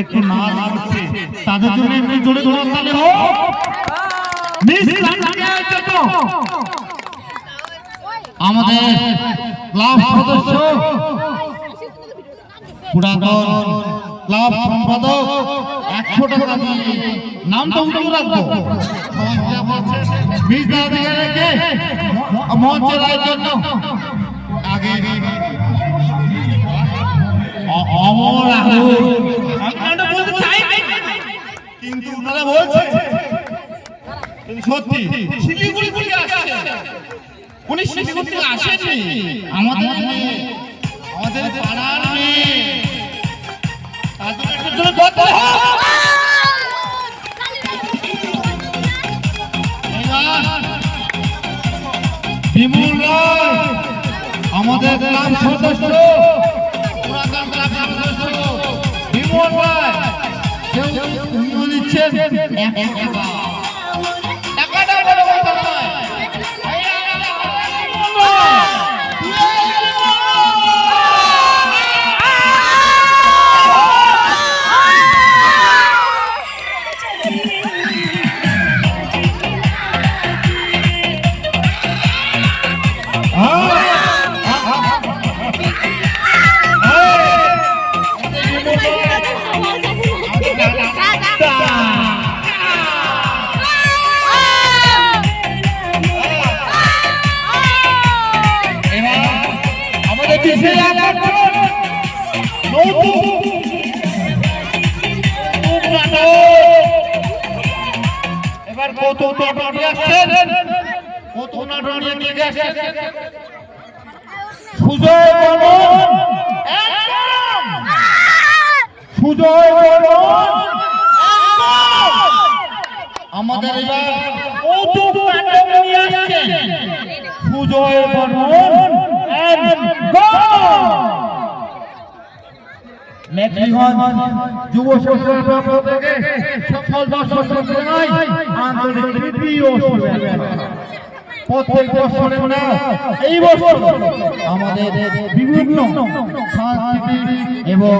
একটু নাচ হচ্ছে তাদের জন্য একটু জোরে জোরে তালি হোক। আমাদের ক্লাব সদস্য পুরাতন ক্লাব সম্পাদক 100 টাকা দিয়ে নামটা উল্টো রাখবো মঞ্চের জন্য আগে অমর আমি বলতে চাই কিন্তু ওনারা বলছে সত্যি শিলিগুড়ি থেকে আসছে। উনি শিলিগুড়ি থেকে আসেননি, আমাদের পাড়ার মেয়ে তাদের একটু জোরে করতে হবে। বিমল রায় আমাদের ক্লাব সদস্য, পুরাতন ক্লাব সদস্য বিমল রায় উনিও দিচ্ছেন টাকাটা বড় কথা নয়। এবার কত নাটক আসছেন, কত নাটক নিয়ে গেছে সুজয় বর্মন, সুজয় বর্মন আমাদের এবার কত নাটক নিয়ে আসছেন সুজয় বর্মন যুব সংসদের পক্ষ থেকে সকল দর্শক জানাই আন্তরিক প্রীতি ও শুভেচ্ছা। প্রত্যেক বছরে না এই বছর আমাদের বিভিন্ন সাংস্কৃতিক এবং